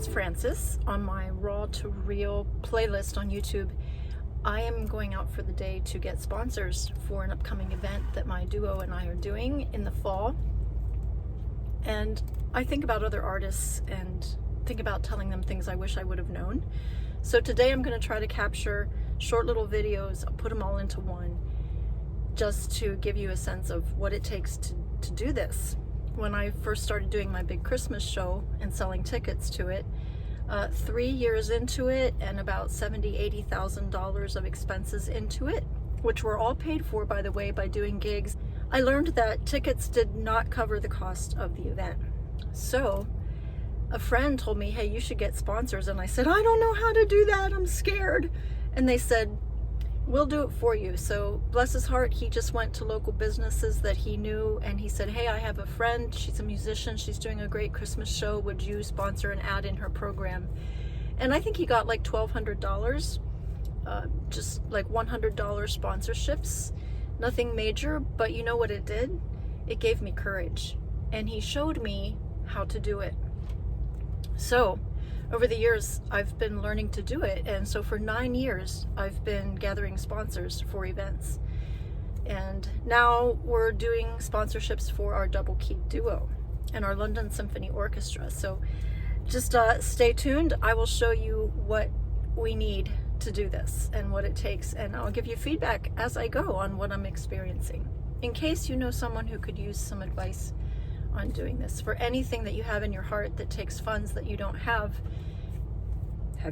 it's Frances. On my Raw to Real playlist on YouTube, I am going out for the day to get sponsors for an upcoming event that my duo and I are doing in the fall. And I think about other artists and think about telling them things I wish I would have known. So today I'm going to try to capture short little videos, I'll put them all into one, just to give you a sense of what it takes to do this. When I first started doing my big Christmas show and selling tickets to it, 3 years into it and about $70,000-$80,000 of expenses into it, which were all paid for, by the way, by doing gigs, I learned that tickets did not cover the cost of the event. So a friend told me, hey, you should get sponsors. And I said, I don't know how to do that. I'm scared. And they said, we'll do it for you. So bless his heart, he just went to local businesses that he knew and he said, hey, I have a friend, she's a musician, she's doing a great Christmas show, would you sponsor an ad in her program? And I think he got like $1,200, just like $100 sponsorships, nothing major, but you know what it did? It gave me courage, and he showed me how to do it. So over the years, I've been learning to do it. And so for 9 years, I've been gathering sponsors for events. And now we're doing sponsorships for our double key duo and our London Symphony Orchestra. So just stay tuned. I will show you what we need to do this and what it takes. And I'll give you feedback as I go on what I'm experiencing, in case you know someone who could use some advice on doing this. For anything that you have in your heart that takes funds that you don't have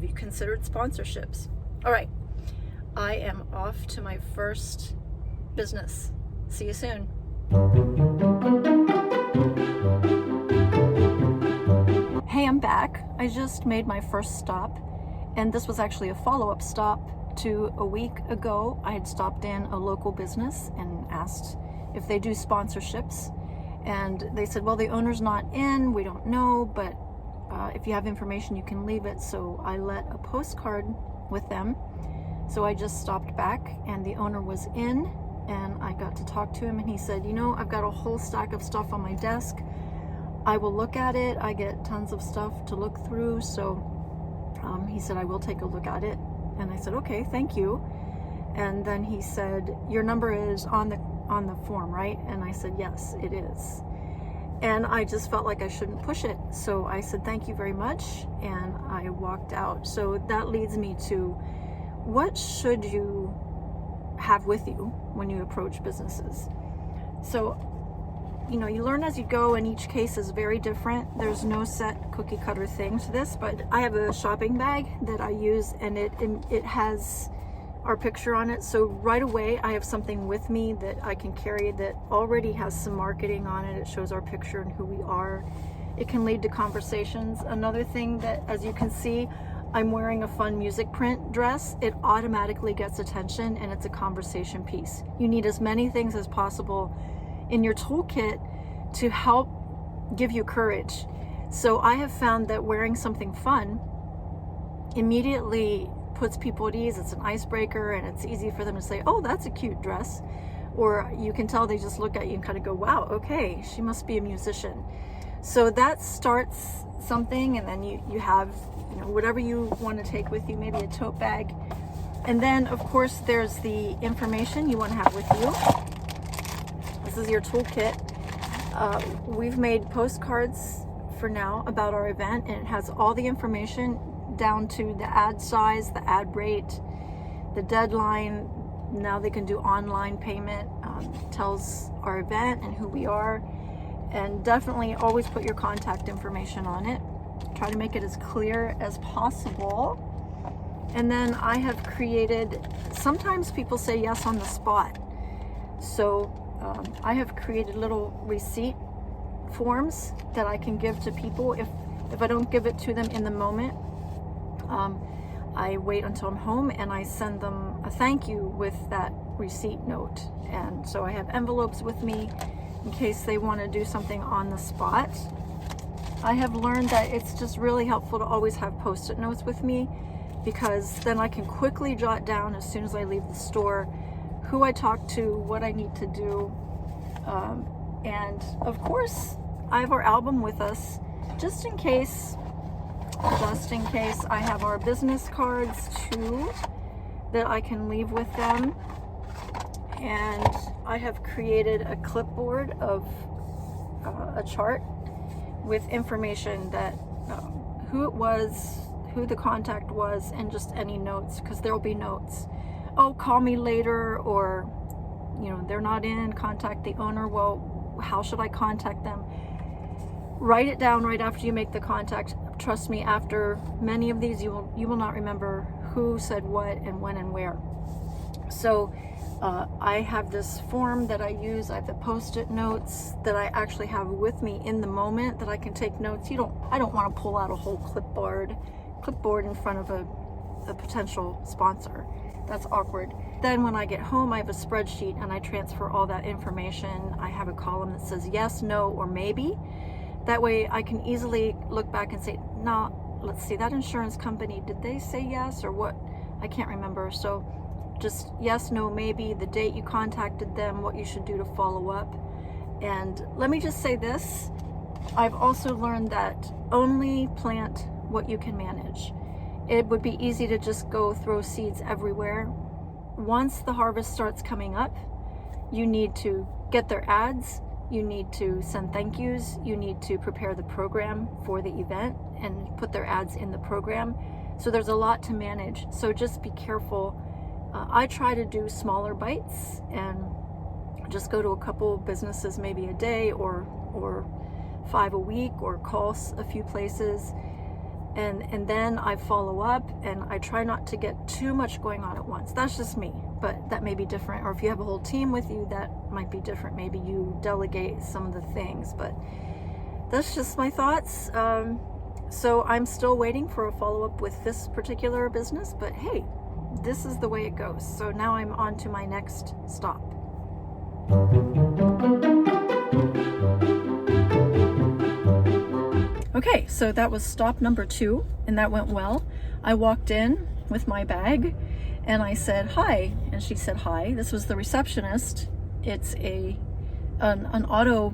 you considered sponsorships? All right, I am off to my first business. See you soon. Hey, I'm back. I just made my first stop, and this was actually a follow-up stop to a week ago. I had stopped in a local business and asked if they do sponsorships. And they said, well, the owner's not in, we don't know, but if you have information, you can leave it. So I let a postcard with them. So I just stopped back, and the owner was in, and I got to talk to him, and he said, you know, I've got a whole stack of stuff on my desk. I will look at it. I get tons of stuff to look through. So he said, I will take a look at it. And I said, okay, thank you. And then he said, your number is on the form, right? And I said, yes, it is. And I just felt like I shouldn't push it. So I said, thank you very much. And I walked out. So that leads me to, what should you have with you when you approach businesses? So, you know, you learn as you go, and each case is very different. There's no set cookie cutter thing to this, but I have a shopping bag that I use, and it has our picture on it. So right away I have something with me that I can carry that already has some marketing on it. It shows our picture and who we are. It can lead to conversations. Another thing that, as you can see, I'm wearing a fun music print dress. It automatically gets attention, and it's a conversation piece. You need as many things as possible in your toolkit to help give you courage. So I have found that wearing something fun immediately puts people at ease. It's an icebreaker, and it's easy for them to say, oh, that's a cute dress. Or you can tell they just look at you and kind of go, wow, okay, she must be a musician. So that starts something, and then you have, you know, whatever you want to take with you, maybe a tote bag. And then of course there's the information you want to have with you. This is your toolkit. We've made postcards for now about our event, and it has all the information down to the ad size, the ad rate, the deadline. Now they can do online payment, tells our event and who we are. And definitely always put your contact information on it. Try to make it as clear as possible. And then I have created, sometimes people say yes on the spot. So I have created little receipt forms that I can give to people. If I don't give it to them in the moment, I wait until I'm home and I send them a thank you with that receipt note. And so I have envelopes with me in case they want to do something on the spot. I have learned that it's just really helpful to always have Post-it notes with me, because then I can quickly jot down as soon as I leave the store who I talk to, what I need to do. And of course, I have our album with us just in case just in case. I have our business cards too that I can leave with them. And I have created a clipboard of a chart with information that who it was, who the contact was, and just any notes, because there will be notes. Oh, call me later, or, you know, they're not in, contact the owner. Well, how should I contact them? Write it down right after you make the contact. Trust me, after many of these, you will not remember who said what and when and where. So I have this form that I use. I have the post-it notes that I actually have with me in the moment that I can take notes. I don't want to pull out a whole clipboard in front of a potential sponsor. That's awkward. Then when I get home, I have a spreadsheet and I transfer all that information. I have a column that says yes, no, or maybe. That way I can easily look back and say, no, let's see, that insurance company, did they say yes or what? I can't remember. So just yes, no, maybe, the date you contacted them, what you should do to follow up. And let me just say this, I've also learned that only plant what you can manage. It would be easy to just go throw seeds everywhere. Once the harvest starts coming up, you need to get their ads, you need to send thank yous, you need to prepare the program for the event and put their ads in the program. So there's a lot to manage. So just be careful. I try to do smaller bites and just go to a couple businesses maybe a day or 5 a week, or call a few places. And then I follow up, and I try not to get too much going on at once. That's just me, but that may be different. Or if you have a whole team with you, that might be different. Maybe you delegate some of the things, but that's just my thoughts. So I'm still waiting for a follow-up with this particular business, but hey, this is the way it goes. So now I'm on to my next stop. Okay, so that was stop number 2, and that went well. I walked in with my bag and I said hi, and she said hi. This was the receptionist. It's an auto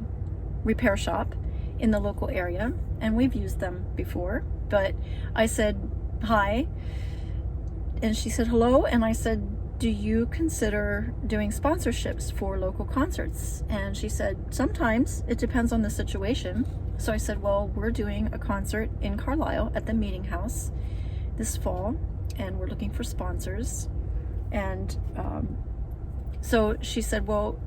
repair shop in the local area, and we've used them before. But I said hi, and she said hello, and I said, do you consider doing sponsorships for local concerts? And she said, sometimes, it depends on the situation. So I said, well, we're doing a concert in Carlisle at the Meeting House this fall, and we're looking for sponsors. And so she said, well,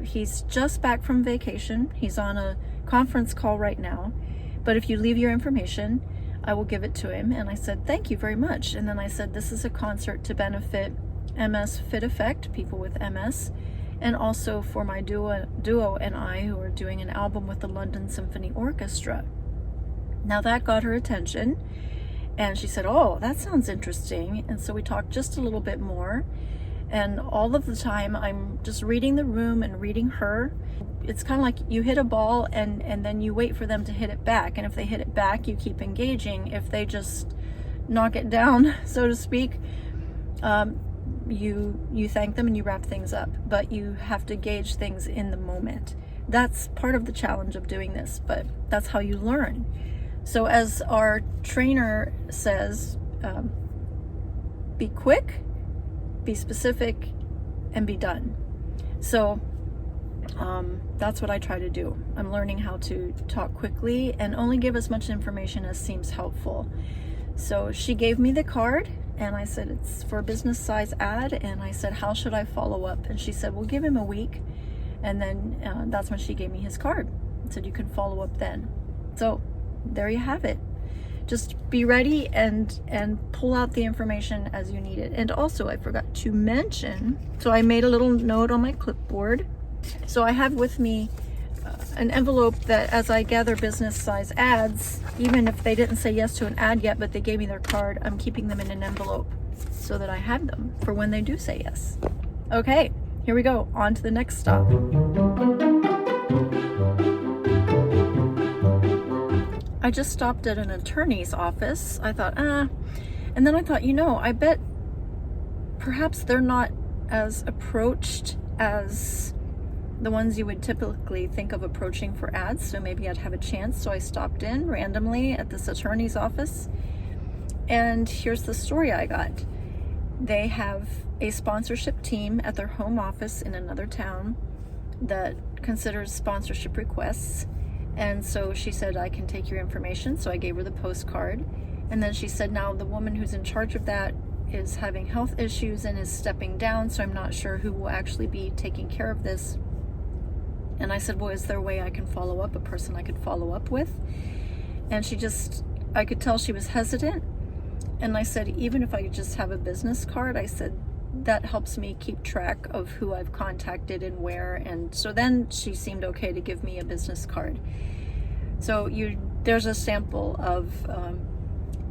he's just back from vacation. He's on a conference call right now, but if you leave your information, I will give it to him. And I said, thank you very much. And then I said, this is a concert to benefit MS Fit Effect, people with MS, and also for my duo and I, who are doing an album with the London Symphony Orchestra. Now that got her attention, and she said, oh, that sounds interesting. And so we talked just a little bit more, and all of the time I'm just reading the room and reading her. It's kind of like you hit a ball and then you wait for them to hit it back, and if they hit it back, you keep engaging. If they just knock it down, so to speak, you thank them and you wrap things up, but you have to gauge things in the moment. That's part of the challenge of doing this, but that's how you learn. So as our trainer says, be quick, be specific, and be done. So that's what I try to do. I'm learning how to talk quickly and only give as much information as seems helpful. So she gave me the card, and I said, it's for a business size ad. And I said, how should I follow up? And she said, well, give him a week. And then that's when she gave me his card and said, you can follow up then. So there you have it. Just be ready and pull out the information as you need it. And also, I forgot to mention, so I made a little note on my clipboard. So I have with me an envelope that, as I gather business size ads, even if they didn't say yes to an ad yet, but they gave me their card, I'm keeping them in an envelope so that I have them for when they do say yes. Okay, here we go, on to the next stop. I just stopped at an attorney's office. I thought, and then I thought, I bet perhaps they're not as approached as the ones you would typically think of approaching for ads, so maybe I'd have a chance. So I stopped in randomly at this attorney's office, and here's the story I got. They have a sponsorship team at their home office in another town that considers sponsorship requests. And so she said, I can take your information. So I gave her the postcard. And then she said, now the woman who's in charge of that is having health issues and is stepping down, so I'm not sure who will actually be taking care of this. And I said, well, is there a way I can follow up, a person I could follow up with? And I could tell she was hesitant. And I said, even if I could just have a business card, I said, that helps me keep track of who I've contacted and where. And so then she seemed okay to give me a business card. So there's a sample of,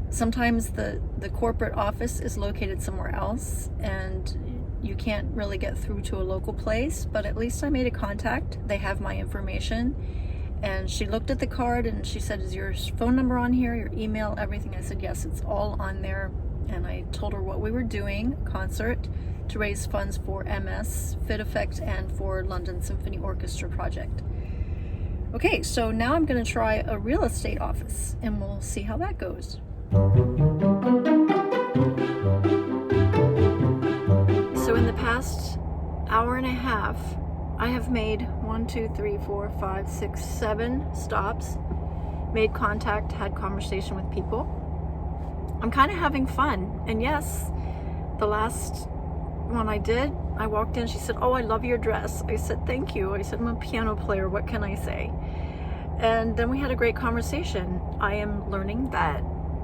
sometimes the corporate office is located somewhere else and you can't really get through to a local place, but at least I made a contact. They have my information. And she looked at the card and she said, is your phone number on here, your email, everything? I said, yes, it's all on there. And I told her what we were doing, concert, to raise funds for MS, Fit Effect, and for London Symphony Orchestra project. Okay, so now I'm going to try a real estate office, and we'll see how that goes. So in the past hour and a half, I have made 7 stops, made contact, had conversation with people. I'm kind of having fun. And yes, the last one I did, I walked in, she said, oh, I love your dress. I said, thank you. I said, I'm a piano player. What can I say? And then we had a great conversation. I am learning that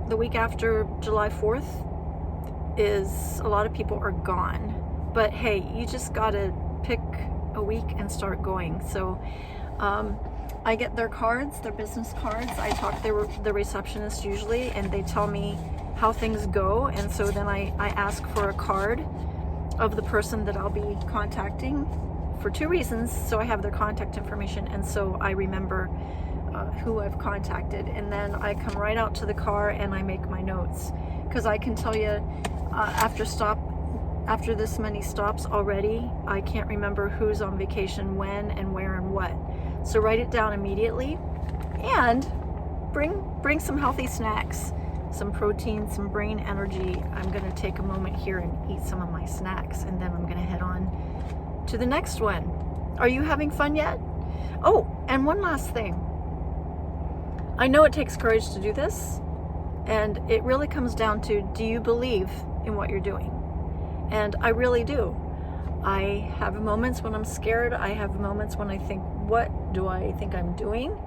the week after July 4th is a lot of people are gone. But hey, you just got to pick a week and start going. So I get their cards, their business cards. I talk to the receptionist usually, and they tell me how things go. And so then I ask for a card of the person that I'll be contacting for 2 reasons. So I have their contact information, and so I remember who I've contacted. And then I come right out to the car and I make my notes, because I can tell you after this many stops already, I can't remember who's on vacation when and where and what. So write it down immediately, and bring some healthy snacks, some protein, some brain energy. I'm going to take a moment here and eat some of my snacks, and then I'm going to head on to the next one. Are you having fun yet? Oh, and one last thing. I know it takes courage to do this, and it really comes down to, do you believe in what you're doing? And I really do. I have moments when I'm scared. I have moments when I think, what do I think I'm doing?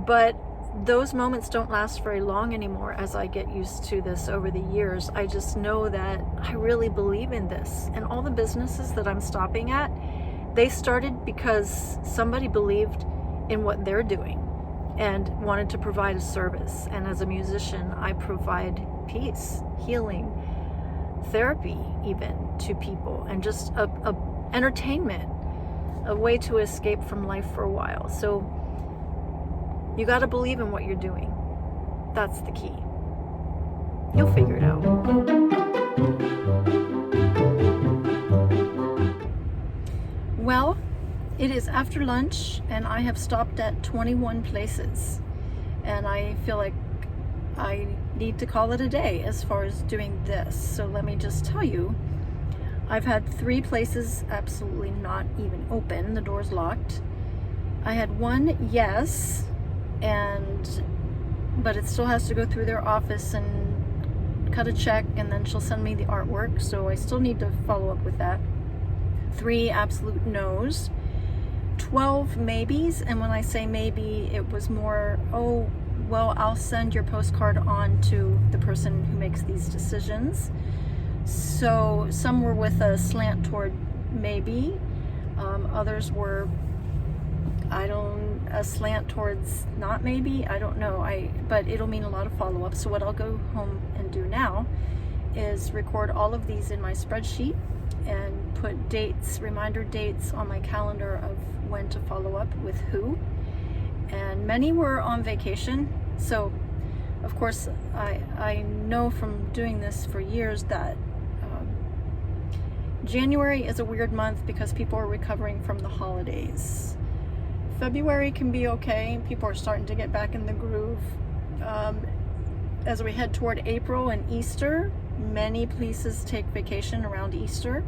But those moments don't last very long anymore as I get used to this over the years. I just know that I really believe in this. And all the businesses that I'm stopping at, they started because somebody believed in what they're doing and wanted to provide a service. And as a musician, I provide peace, healing, therapy even to people, and just a entertainment, a way to escape from life for a while. So you got to believe in what you're doing. That's the key. You'll figure it out. Well, it is after lunch and I have stopped at 21 places, and I feel like I need to call it a day as far as doing this. So let me just tell you, I've had 3 places absolutely not even open. The door's locked. I had one yes, but it still has to go through their office and cut a check, and then she'll send me the artwork. So I still need to follow up with that. 3 absolute no's, 12 maybes. And when I say maybe, it was more, oh, well, I'll send your postcard on to the person who makes these decisions. So some were with a slant toward maybe, others were, a slant towards not maybe, I don't know, but it'll mean a lot of follow-up. So what I'll go home and do now is record all of these in my spreadsheet and put dates, reminder dates on my calendar of when to follow up with who. And many were on vacation. So of course I know from doing this for years that January is a weird month because people are recovering from the holidays. February can be okay. People are starting to get back in the groove. As we head toward April and Easter, many places take vacation around Easter.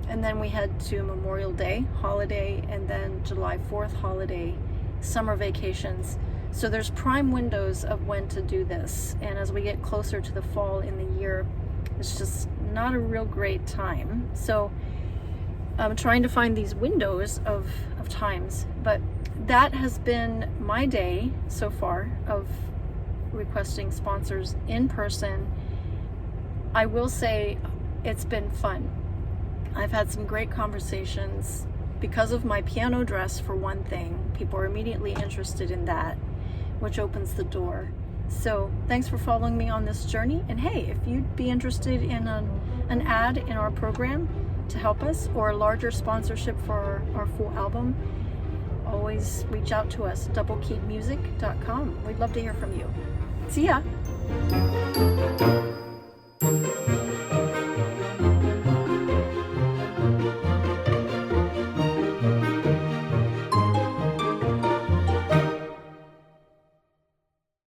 And then we head to Memorial Day holiday, and then July 4th holiday, summer vacations. So there's prime windows of when to do this. And as we get closer to the fall in the year, it's just not a real great time. So I'm trying to find these windows of times. But that has been my day so far of requesting sponsors in person. I will say it's been fun. I've had some great conversations because of my piano dress, for one thing. People are immediately interested in that, which opens the door. So thanks for following me on this journey. And hey, if you'd be interested in an ad in our program to help us, or a larger sponsorship for our full album, always reach out to us, doubleKeyedmusic.com. We'd love to hear from you. See ya.